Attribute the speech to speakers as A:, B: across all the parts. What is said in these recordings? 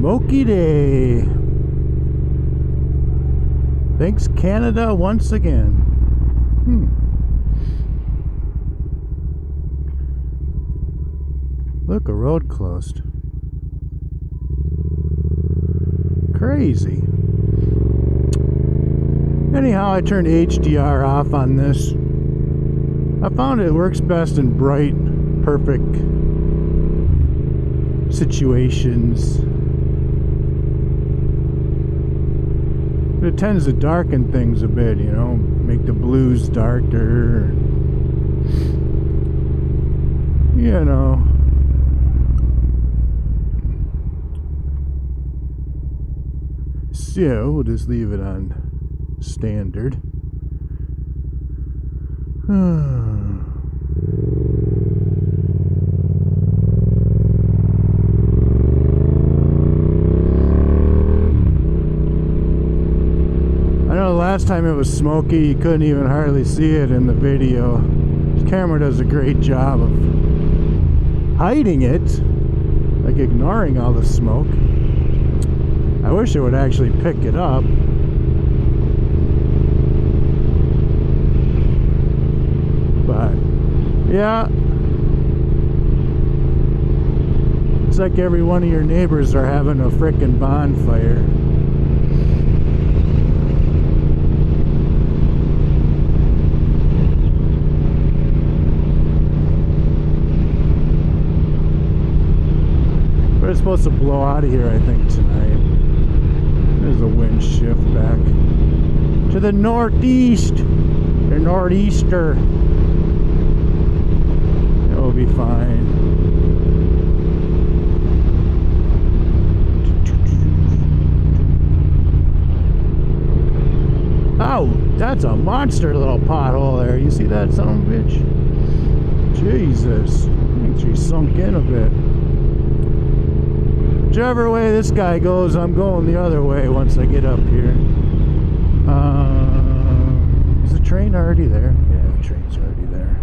A: smoky day. Thanks Canada once again. Look, a road closed. Crazy. Anyhow, I turned HDR off on this. I found it works best in bright, perfect situations. It tends to darken things a bit, you know, make the blues darker. You know. So, we'll just leave it on standard. I know the last time it was smoky, you couldn't even hardly see it in the video. The camera does a great job of hiding it, like ignoring all the smoke. I wish it would actually pick it up. But, yeah. It's like every one of your neighbors are having a frickin' bonfire. But it's supposed to blow out of here, I think, tonight. There's a wind shift back to the northeast, the northeaster. It'll be fine. Oh, that's a monster little pothole there. You see that, son of a bitch? Jesus, I think she sunk in a bit. Whichever way this guy goes, I'm going the other way once I get up here. Is the train already there? Yeah, the train's already there.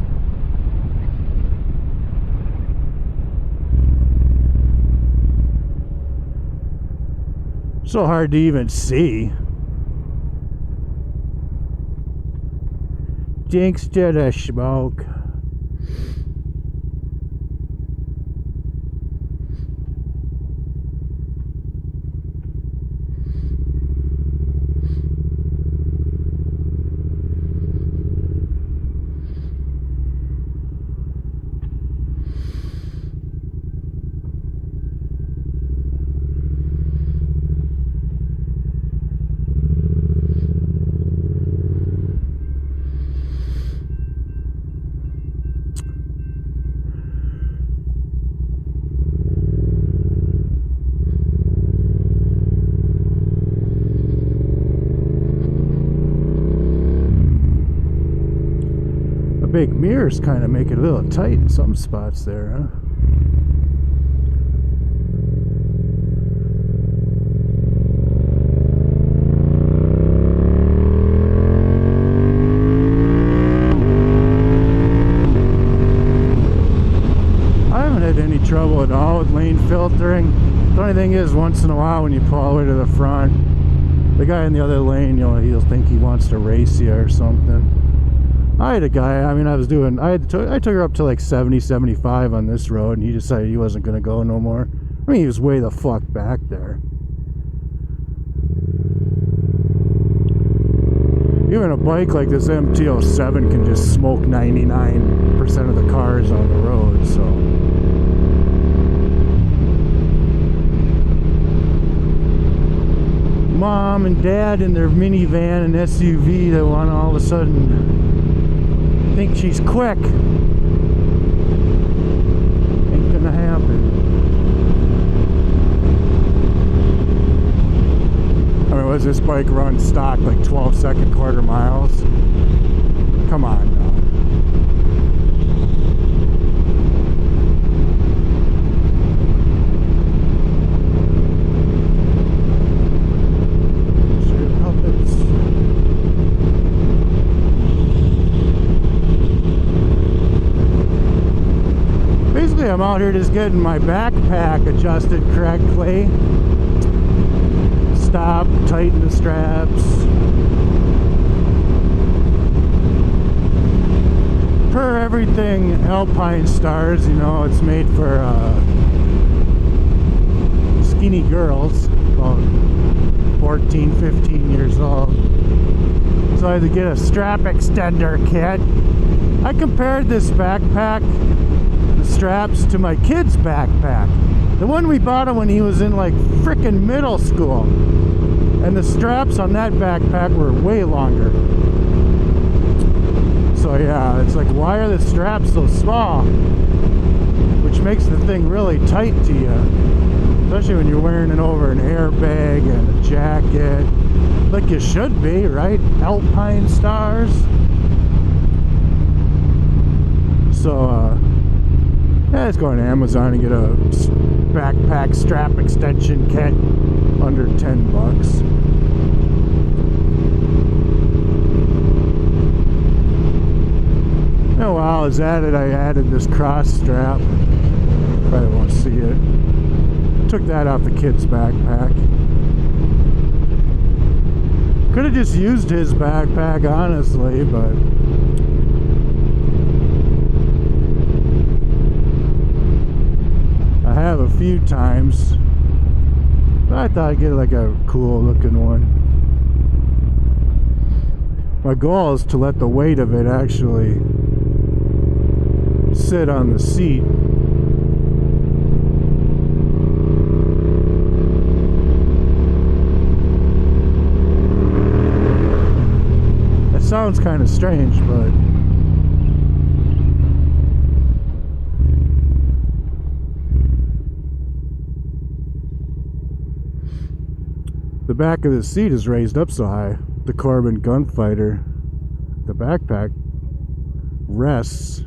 A: So hard to even see. Jinx to the smoke. Big mirrors kind of make it a little tight in some spots there, huh? I haven't had any trouble at all with lane filtering. The only thing is, once in a while when you pull all the way to the front, the guy in the other lane, you know, he'll think he wants to race you or something. I had a guy, I mean, I took her up to like 70, 75 on this road, and he decided he wasn't going to go no more. I mean, he was way the fuck back there. Even a bike like this MT07 can just smoke 99% of the cars on the road, so. Mom and Dad in their minivan and SUV that want to all of a sudden think she's quick. Ain't gonna happen. I mean, was this bike run stock like 12-second quarter miles? Come on now. Really, I'm out here just getting my backpack adjusted correctly. Stop, tighten the straps. Per everything Alpine Stars, you know, it's made for skinny girls, about 14, 15 years old. So I had to get a strap extender kit. I compared this backpack, the straps, to my kid's backpack. The one we bought him when he was in like frickin' middle school. And the straps on that backpack were way longer. So yeah, it's like, why are the straps so small? Which makes the thing really tight to you. Especially when you're wearing it over an airbag and a jacket. Like you should be, right? Alpine Stars. So, yeah, let's go on Amazon and get a backpack strap extension kit under 10 bucks. Oh, while I was at it, I added this cross strap. Probably won't see it. Took that off the kid's backpack. Could have just used his backpack, honestly, but I have a few times. But I thought I'd get like a cool looking one. My goal is to let the weight of it actually sit on the seat. Sounds kind of strange, but the back of the seat is raised up so high. The Corbin Gunfighter, the backpack rests.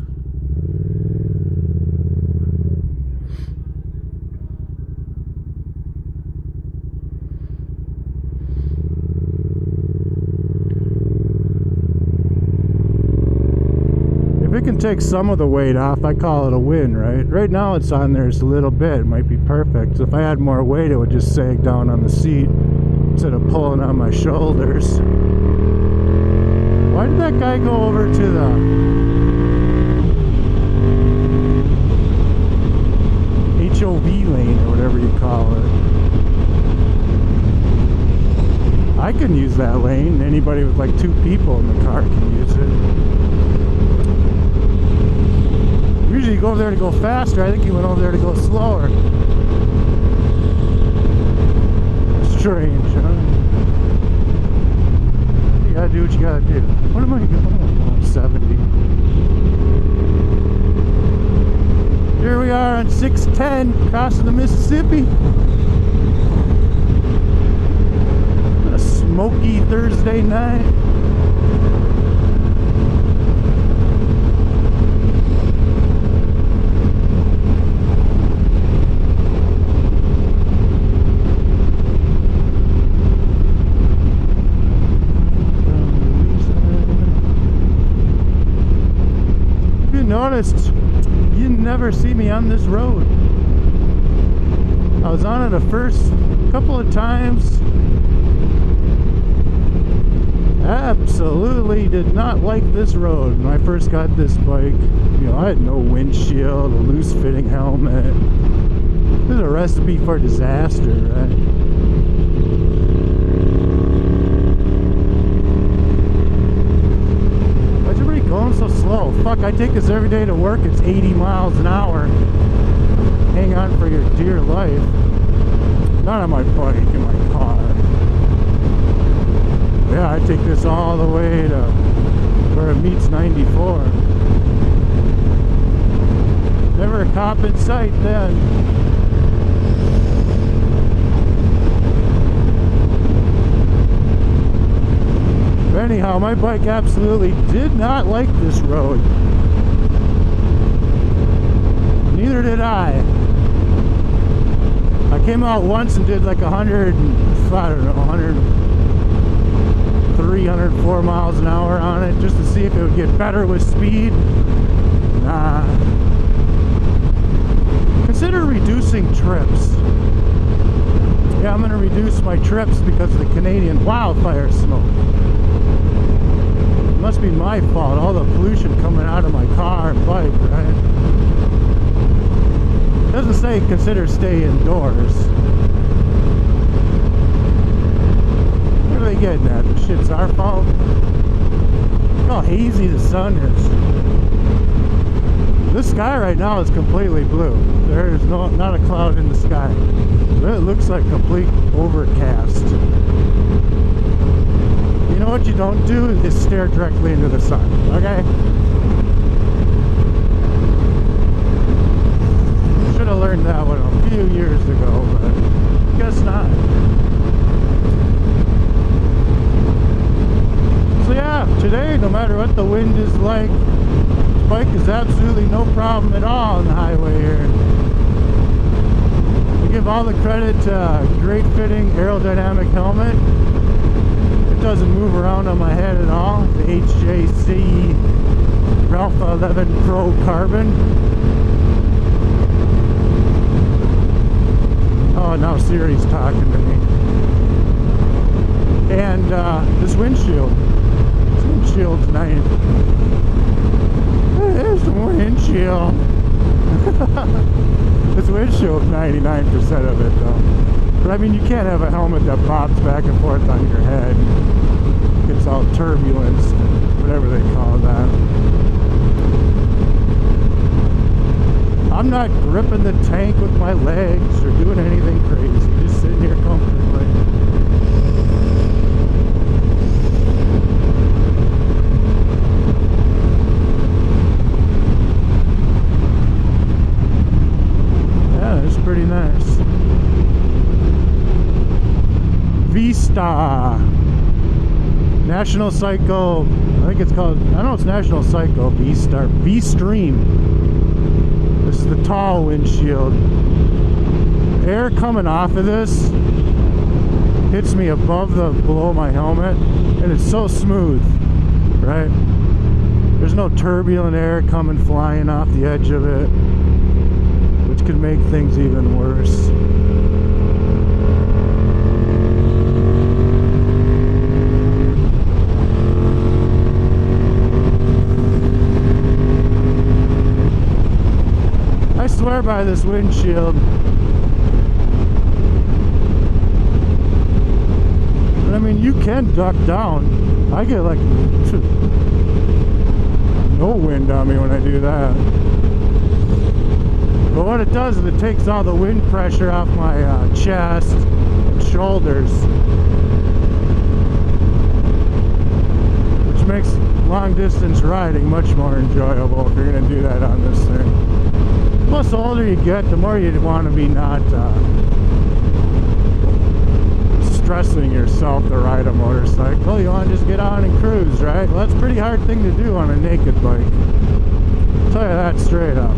A: If it can take some of the weight off, I call it a win, right? Right now it's on there just a little bit. It might be perfect. So if I had more weight, it would just sag down on the seat instead of pulling on my shoulders. Why did that guy go over to the HOV lane or whatever you call it? I can use that lane. Anybody with like 2 people in the car can use it. Usually you go over there to go faster. I think you went over there to go slower. Strange, huh? You gotta do what you gotta do. What am I going? Oh, 70. Here we are on 610, crossing the Mississippi. A smoky Thursday night. Noticed you never see me on this road. I was on it the first couple of times. Absolutely did not like this road when I first got this bike. You know, I had no windshield, a loose fitting helmet. This is a recipe for disaster, right? Going so slow. Fuck, I take this every day to work. It's 80 miles an hour. Hang on for your dear life. Not on my bike, in my car. Yeah, I take this all the way to where it meets 94. Never a cop in sight then. Anyhow, my bike absolutely did not like this road. Neither did I. I came out once and did like 100, I don't know, 103, 104 miles an hour on it just to see if it would get better with speed. Nah. consider reducing trips. Yeah, I'm going to reduce my trips because of the Canadian wildfire smoke. It must be my fault, all the pollution coming out of my car and bike, right? It doesn't say consider stay indoors. What are they getting at? The shit's our fault? Look how hazy the sun is. This sky right now is completely blue. There is not a cloud in the sky. It looks like complete overcast. You know what you don't do is stare directly into the sun, okay? Should have learned that one a few years ago, but guess not. So yeah, today, no matter what the wind is like, this bike is absolutely no problem at all on the highway here. I give all the credit to great fitting aerodynamic helmet. It doesn't move around on my head at all. The HJC Alpha 11 Pro Carbon. Oh, now Siri's talking to me. And this windshield. This windshield's nice. There's the windshield. This windshield's 99% of it though. But I mean, you can't have a helmet that pops back and forth on your head. It's all turbulence, whatever they call that. I'm not gripping the tank with my legs or doing anything crazy. Just sitting here comfortably. Pretty nice. V-Star National Cycle, I think it's called, I know it's National Cycle, V-Star, V-Stream. This is the tall windshield. Air coming off of this hits me below my helmet, and it's so smooth, right? There's no turbulent air coming flying off the edge of it, which could make things even worse. I swear by this windshield. But I mean, you can duck down. I get like no wind on me when I do that. But what it does is it takes all the wind pressure off my chest and shoulders, which makes long distance riding much more enjoyable if you're going to do that on this thing. Plus, the older you get, the more you want to be not stressing yourself to ride a motorcycle. You want to just get on and cruise, right? Well, that's a pretty hard thing to do on a naked bike. I'll tell you that straight up.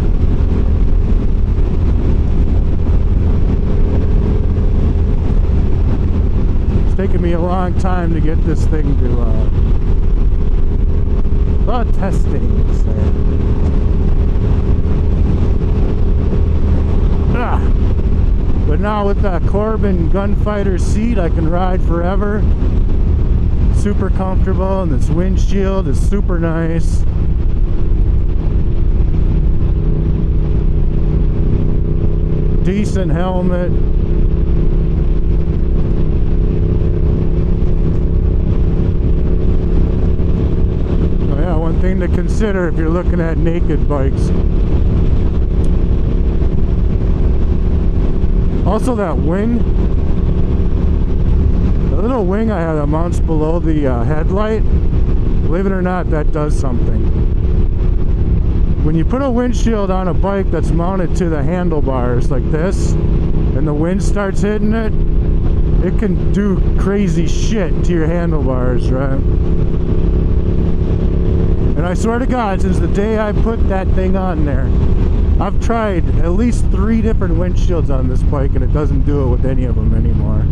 A: It's taken me a long time to get this thing to a lot of testing, so. But now with that Corbin Gunfighter seat, I can ride forever. Super comfortable, and this windshield is super nice. Decent helmet. Oh yeah, one thing to consider if you're looking at naked bikes. Also, that wing, the little wing I have that mounts below the headlight, believe it or not, that does something. When you put a windshield on a bike that's mounted to the handlebars like this, and the wind starts hitting it, it can do crazy shit to your handlebars, right? And I swear to God, since the day I put that thing on there, I've tried at least 3 different windshields on this bike, and it doesn't do it with any of them anymore.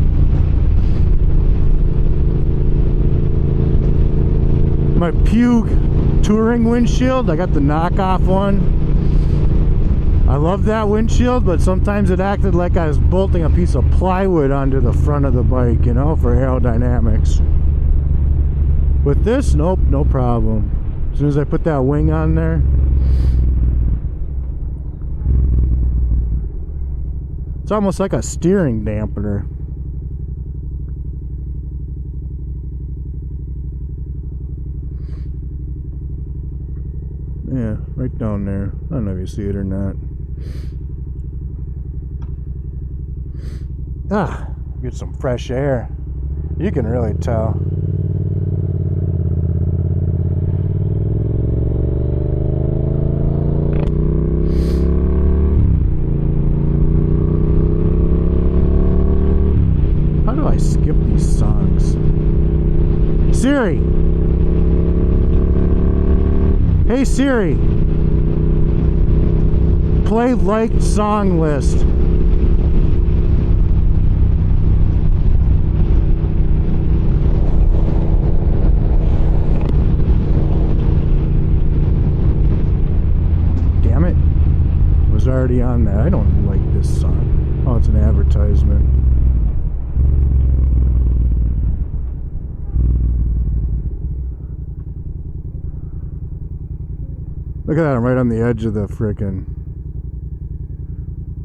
A: My Pugue touring windshield, I got the knockoff one. I love that windshield, but sometimes it acted like I was bolting a piece of plywood onto the front of the bike, you know, for aerodynamics. With this, nope, no problem. As soon as I put that wing on there, it's almost like a steering dampener. Yeah, right down there. I don't know if you see it or not. Ah, get some fresh air. You can really tell. How do I skip these songs? Siri! Hey Siri! Play liked song list. Damn it. Was already on that. I don't like this song. Oh, it's an advertisement. Look at that, I'm right on the edge of the frickin'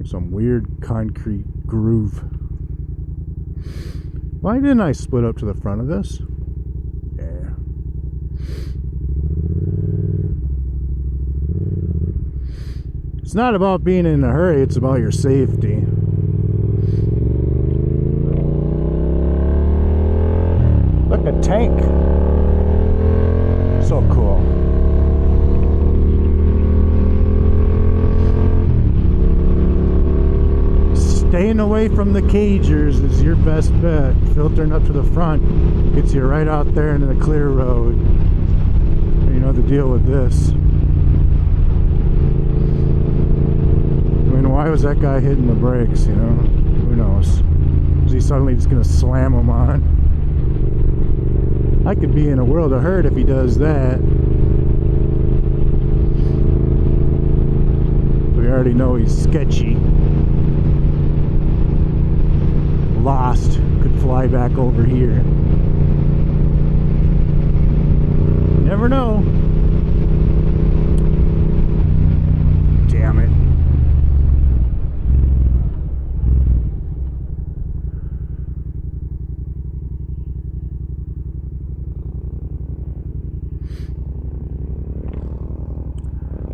A: some weird concrete groove. Why didn't I split up to the front of this? Yeah. It's not about being in a hurry, it's about your safety. Look, a tank. So cool. Staying away from the cagers is your best bet. Filtering up to the front gets you right out there into the clear road. You know the deal with this. I mean, why was that guy hitting the brakes, you know? Who knows? Is he suddenly just gonna slam them on? I could be in a world of hurt if he does that. We already know he's sketchy. Lost, could fly back over here. Never know. Damn it.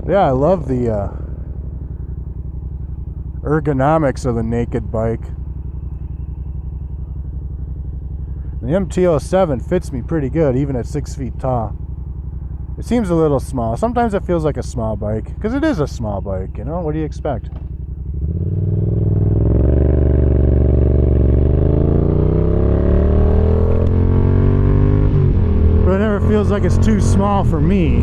A: Yeah, I love the ergonomics of the naked bike. The MT07 fits me pretty good, even at 6 feet tall. It seems a little small. Sometimes it feels like a small bike, because it is a small bike, you know? What do you expect? But it never feels like it's too small for me.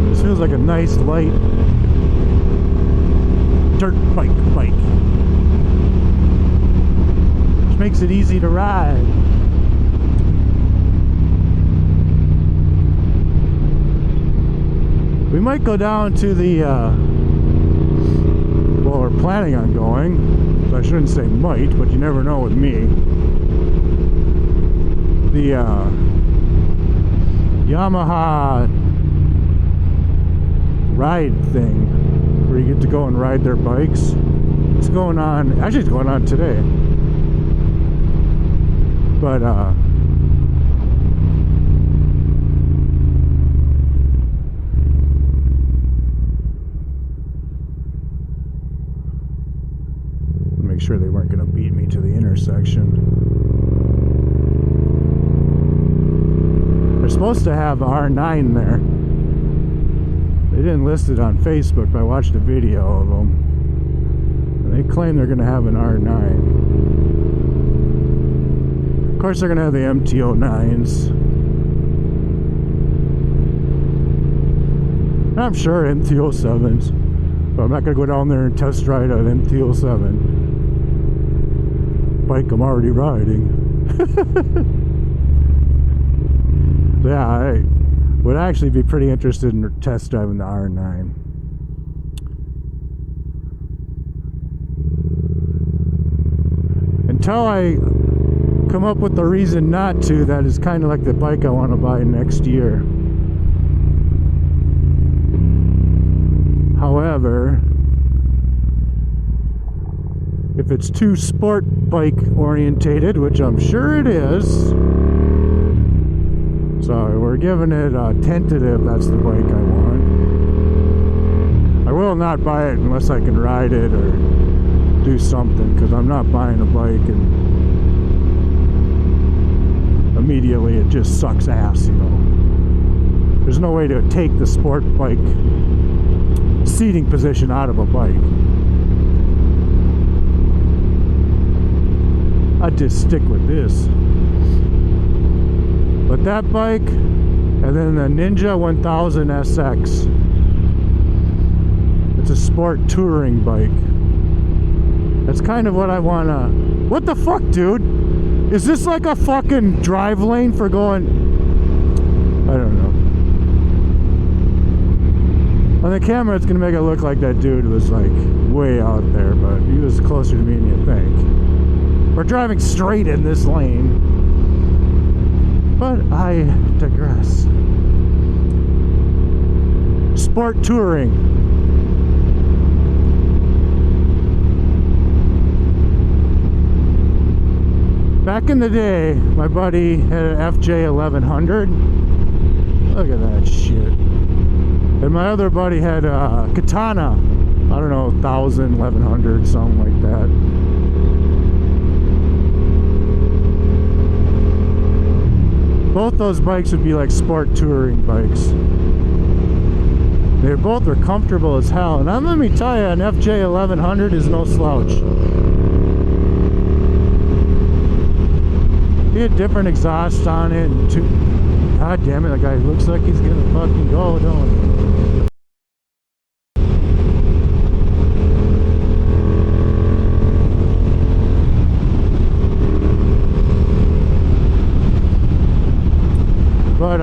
A: This feels like a nice, light dirt bike. Makes it easy to ride. We might go down to the well, we're planning on going, so I shouldn't say might, but you never know with me. The Yamaha ride thing where you get to go and ride their bikes. It's going on, actually it's going on today. But make sure they weren't going to beat me to the intersection. They're supposed to have R9 there. They didn't list it on Facebook, but I watched a video of them. And they claim they're going to have an R9. Of course they're going to have the MT09s. I'm sure MT07s. But I'm not going to go down there and test ride an MT07. Bike I'm already riding. Yeah, I would actually be pretty interested in test driving the R9. until I come up with the reason not to, that is kind of like the bike I want to buy next year. However, if it's too sport bike orientated, which I'm sure it is, so we're giving it a tentative, that's the bike I want. I will not buy it unless I can ride it or do something, because I'm not buying a bike and immediately it just sucks ass, you know. There's no way to take the sport bike seating position out of a bike. I'd just stick with this. But that bike, and then the Ninja 1000 SX, it's a sport touring bike. That's kind of what I wanna... What the fuck, dude? Is this like a fucking drive lane for going... I don't know. On the camera, it's gonna make it look like that dude was like way out there, but he was closer to me than you think. We're driving straight in this lane, but I digress. Sport touring. Back in the day, my buddy had an FJ 1100. Look at that shit. And my other buddy had a Katana. I don't know, 1000, 1100, something like that. Both those bikes would be like sport touring bikes. They both are comfortable as hell. And let me tell you, an FJ 1100 is no slouch. He had different exhaust on it. And God damn it, that guy looks like he's gonna fucking go, don't he? But,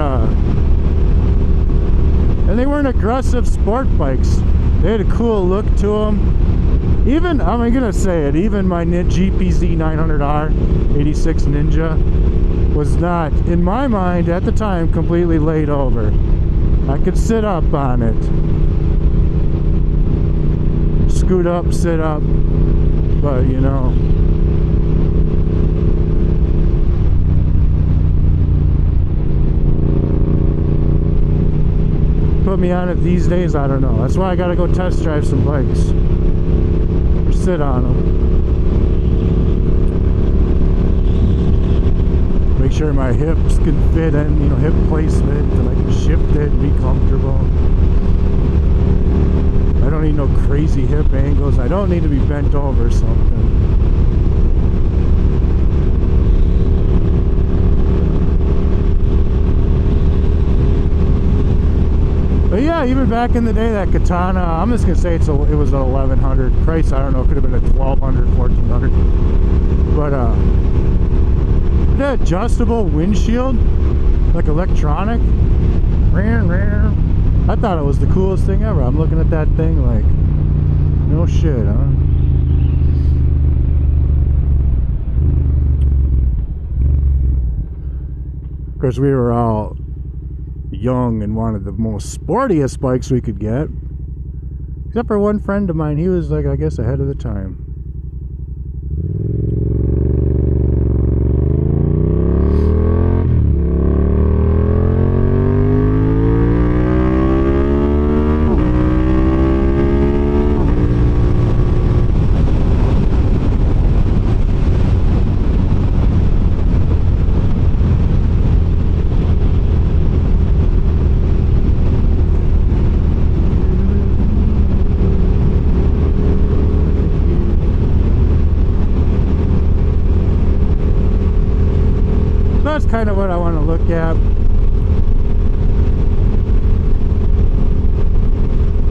A: and they weren't aggressive sport bikes. They had a cool look to them. Even, I'm gonna say it, even my GPZ 900R 86 Ninja was not, in my mind at the time, completely laid over. I could sit up on it. Scoot up, sit up, but you know. Put me on it these days, I don't know. That's why I gotta go test drive some bikes. Or sit on them. Make sure my hips can fit in, you know, hip placement, and I can shift it and be comfortable. I don't need no crazy hip angles. I don't need to be bent over or something. But yeah, even back in the day, that Katana, I'm just gonna say it was an 1100. Christ, I don't know, it could have been a 1200, 1400. But the adjustable windshield, like electronic, I thought it was the coolest thing ever. I'm looking at that thing like, no shit, huh? Of course, we were all young and wanted the most sportiest bikes we could get, except for one friend of mine. He was like, I guess, ahead of the time. That's kind of what I want to look at.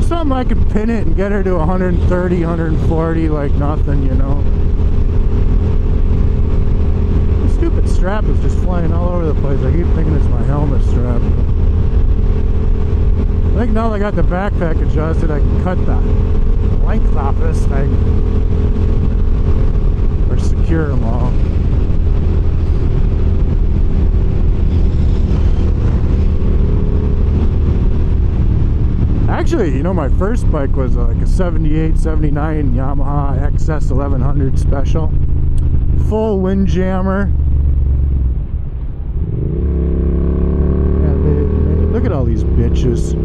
A: Something I could pin it and get her to 130, 140 like nothing, you know. The stupid strap is just flying all over the place. I keep thinking it's my helmet strap. I think now that I got the backpack adjusted, I can cut the length off this thing or secure them all. Actually, you know, my first bike was like a 78, 79 Yamaha XS 1100 Special. Full windjammer. Yeah, look at all these bitches.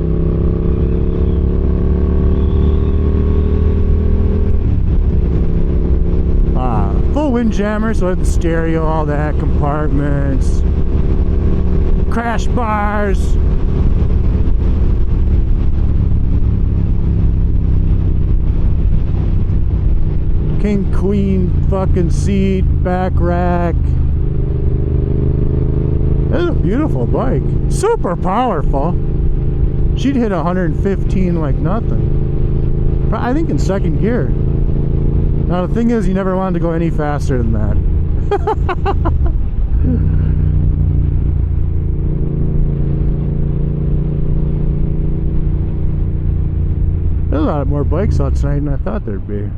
A: Full windjammer, so I had the stereo, all that, compartments, crash bars. King, queen, fucking seat, back rack. It's a beautiful bike. Super powerful. She'd hit 115 like nothing. I think in second gear. Now the thing is, you never wanted to go any faster than that. There's a lot more bikes out tonight than I thought there'd be.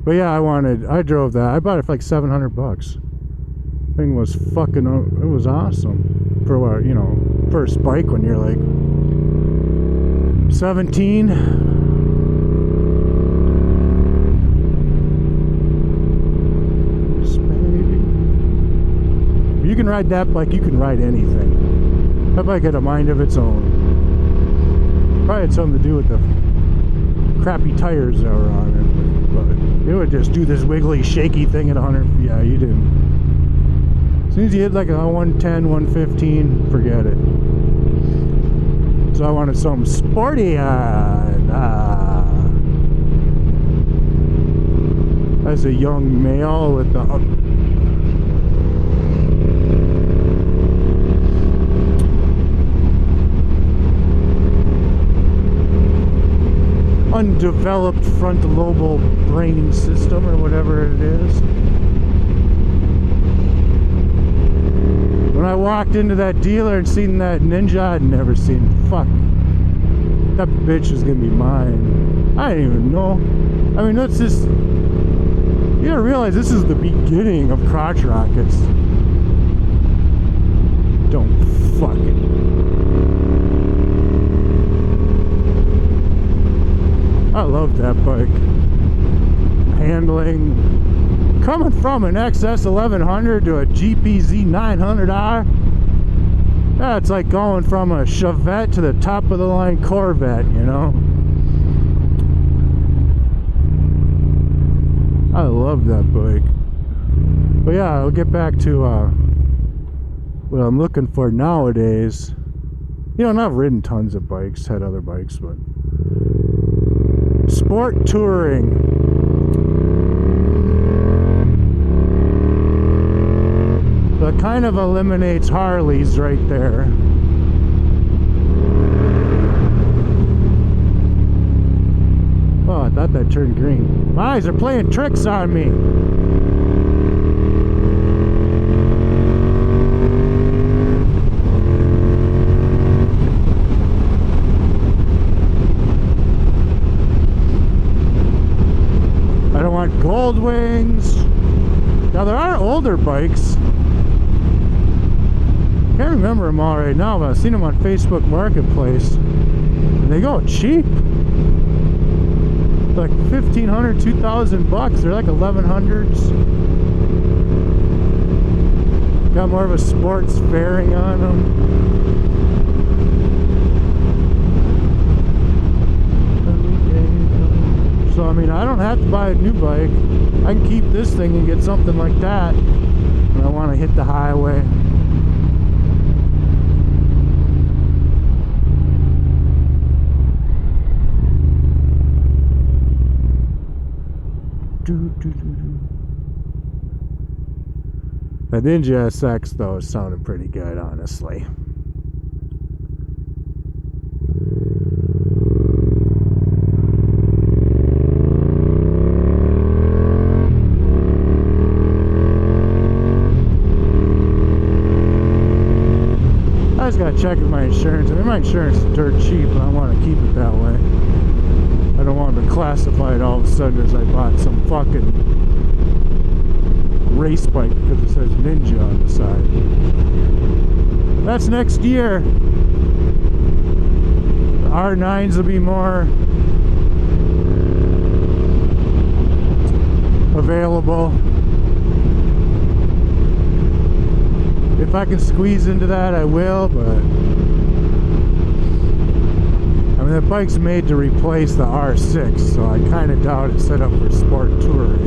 A: But yeah, I drove that. I bought it for like $700. Thing was fucking, it was awesome. For what, you know, first bike when you're like 17. You can ride that bike, you can ride anything. That bike had a mind of its own. Probably had something to do with the crappy tires that were on it. But it would just do this wiggly, shaky thing at 100. Yeah, you didn't. As soon as you hit like a 110, 115, forget it. So I wanted something sporty. As a young male with the undeveloped frontal lobal brain system or whatever it is. When I walked into that dealer and seen that Ninja, I'd never seen. Fuck, that bitch is gonna be mine. I didn't even know. I mean, that's just, you gotta realize this is the beginning of crotch rockets. Don't fuck it. I love that bike. Handling. Coming from an XS 1100 to a GPZ 900R. That's like going from a Chevette to the top of the line Corvette, you know. I love that bike. But yeah, I'll get back to what I'm looking for nowadays. You know, and I've ridden tons of bikes, had other bikes, but sport touring. That kind of eliminates Harleys right there. Oh, I thought that turned green. My eyes are playing tricks on me. I don't want gold wings. Now there are older bikes. Can't remember them all right now, but I've seen them on Facebook Marketplace. And they go cheap. Like $1,500, $2,000. They're like 1100s. Got more of a sports fairing on them. So I mean, I don't have to buy a new bike. I can keep this thing and get something like that when I want to hit the highway. The Ninja SX though is sounding pretty good, honestly. I just gotta check with my insurance. I mean, my insurance is dirt cheap, and I want to keep it that way. I don't want to be classified all of a sudden as I bought some fucking race bike because it says Ninja on the side. That's next year. The R9s will be more available. If I can squeeze into that, I will, but I mean, that bike's made to replace the R6, so I kind of doubt it's set up for sport touring.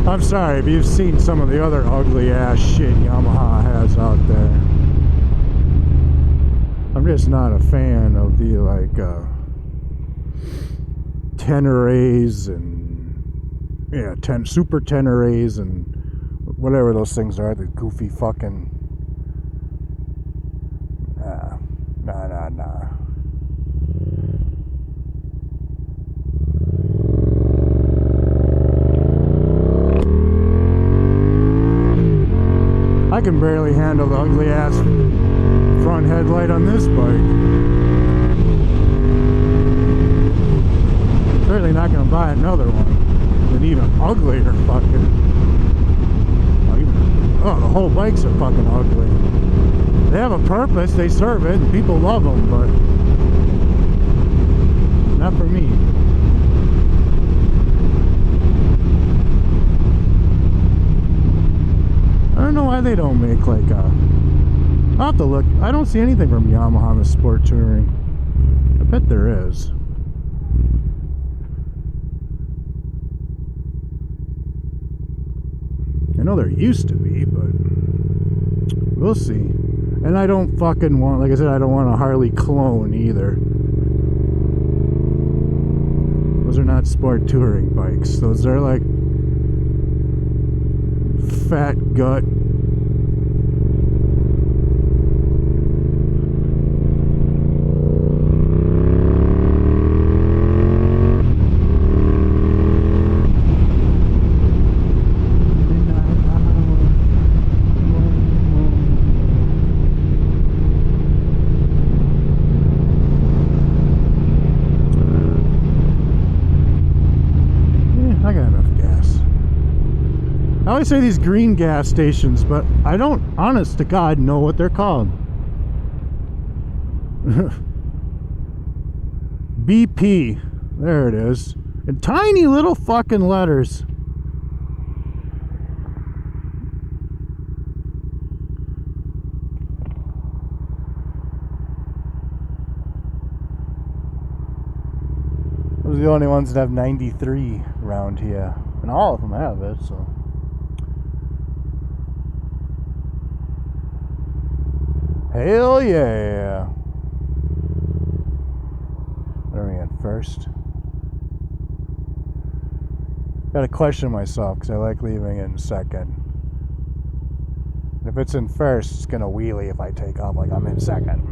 A: But I'm sorry if you've seen some of the other ugly ass shit Yamaha has out there. I'm just not a fan of the like Teneres and Super Teneres and whatever those things are, the goofy fucking nah. I can barely handle the ugly ass front headlight on this bike. Certainly not gonna buy another one. An even uglier fucking. Oh, the whole bikes are fucking ugly. They have a purpose, they serve it, and people love them, but not for me. I don't know why they don't make like a... I'll have to look. I don't see anything from Yamaha in the sport touring. I bet there is. I know there used to be, but we'll see. And I don't fucking want, like I said, I don't want a Harley clone either. Those are not sport touring bikes. Those are like fat gut. I always say these green gas stations, but I don't, honest to God, know what they're called. BP. There it is. In tiny little fucking letters. Those are the only ones that have 93 around here. And all of them have it, so. Hell yeah! What are we in first? Gotta question myself because I like leaving it in second. If it's in first, it's gonna wheelie if I take off like I'm in second.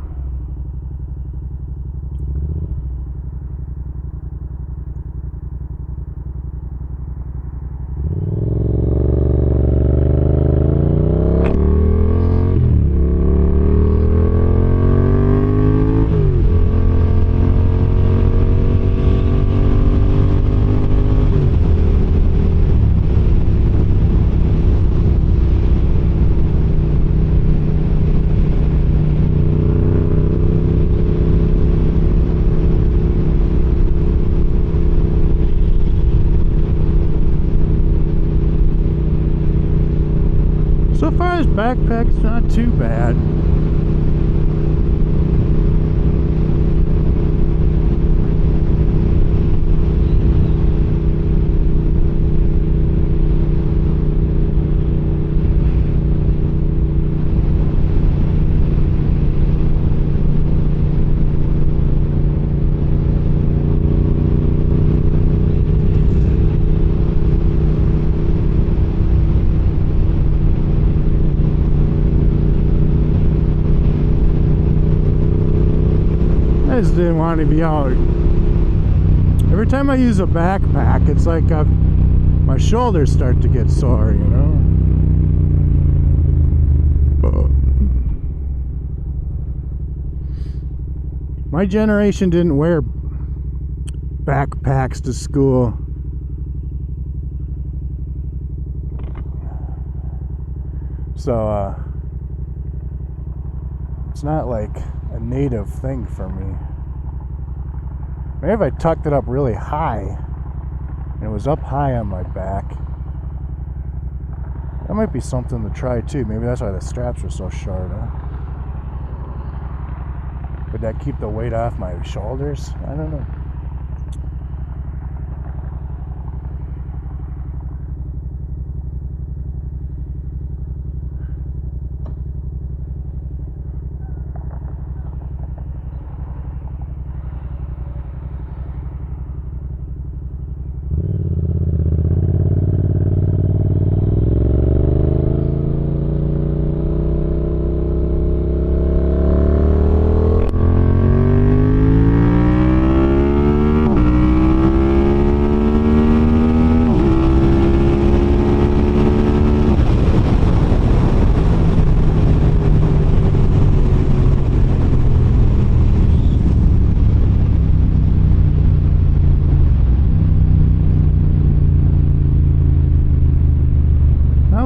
A: So far as backpack's not too bad. I just didn't want to be out. Every time I use a backpack, it's like my shoulders start to get sore, you know? My generation didn't wear backpacks to school. So it's not like a native thing for me. Maybe if I tucked it up really high and it was up high on my back, that might be something to try too. Maybe that's why the straps are so short, huh? Would that keep the weight off my shoulders? I don't know.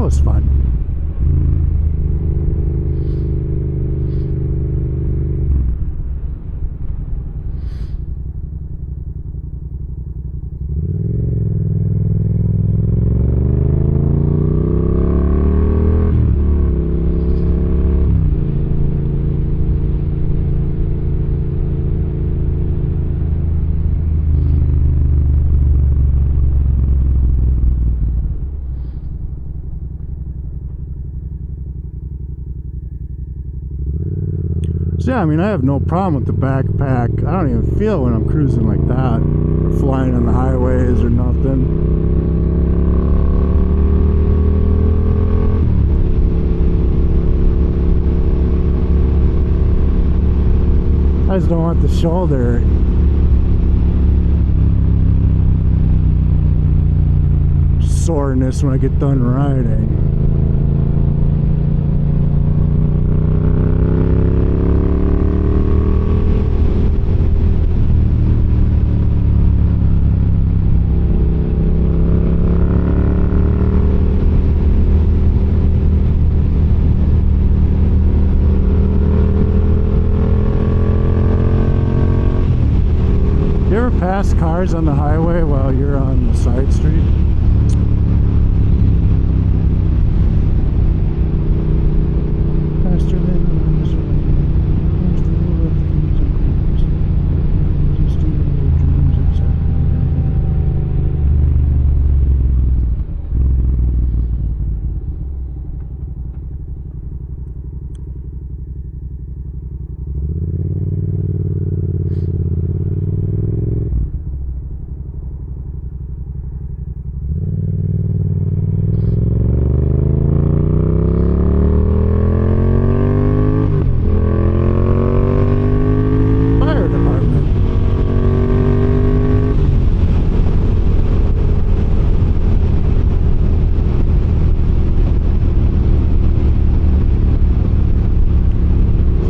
A: Was fun. So yeah, I mean, I have no problem with the backpack. I don't even feel when I'm cruising like that, or flying on the highways or nothing. I just don't want the shoulder soreness when I get done riding. You ever pass cars on the highway while you're on the side street? Faster than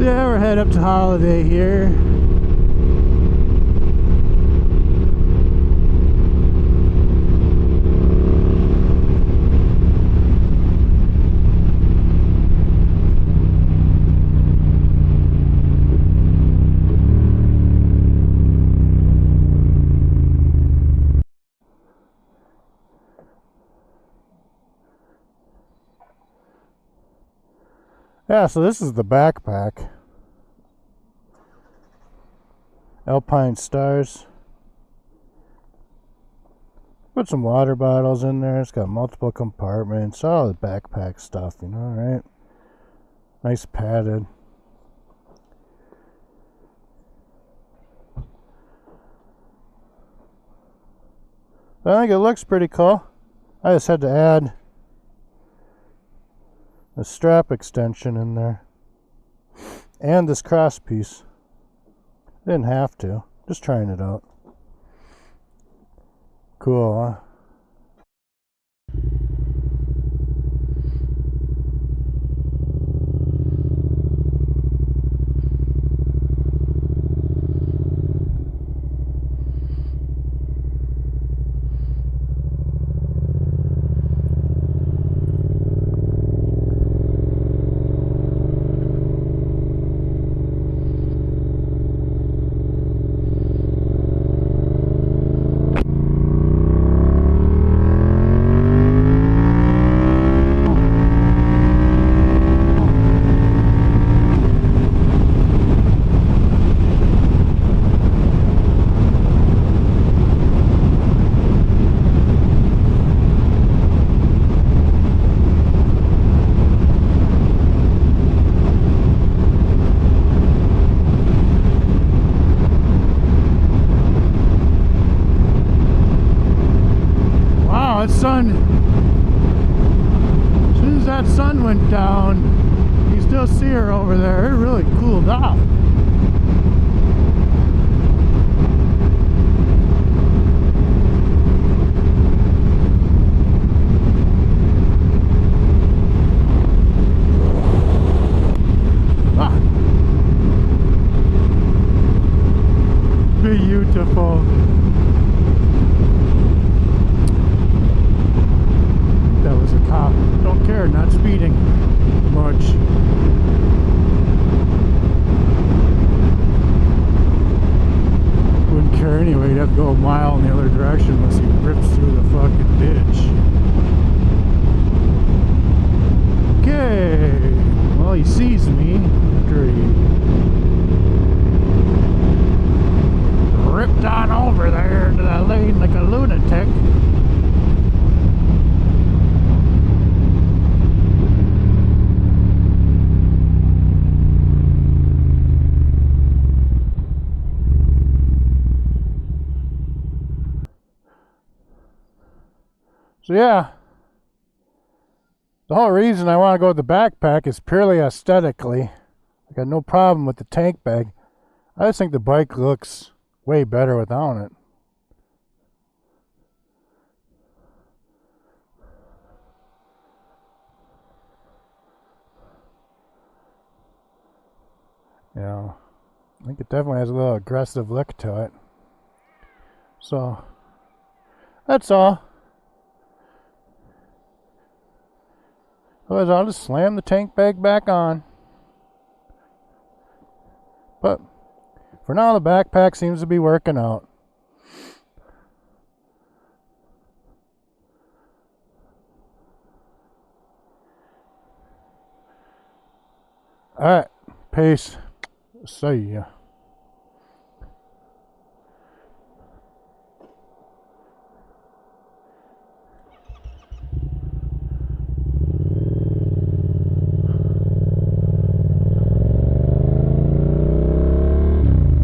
A: yeah, we're heading up to Holiday here. Yeah, so this is the backpack. Alpine Stars. Put some water bottles in there. It's got multiple compartments. All the backpack stuff, you know, right? Nice padded. I think it looks pretty cool. I just had to add a strap extension in there. And this cross piece. Didn't have to. Just trying it out. Cool, huh? sun, as soon as that sun went down, you still see her over there. It really cooled off. Beautiful. That was a cop. Don't care, not speeding much. Wouldn't care anyway. He'd have to go a mile in the other direction unless he rips through the fucking ditch. Okay. Well, he sees me after he ripped on over there into that lane like a lunatic. So yeah, the whole reason I want to go with the backpack is purely aesthetically. I got no problem with the tank bag. I just think the bike looks way better without it. Yeah, I think it definitely has a little aggressive look to it. So, that's all. Otherwise, I'll just slam the tank bag back on. But for now, the backpack seems to be working out. Alright, peace. See ya.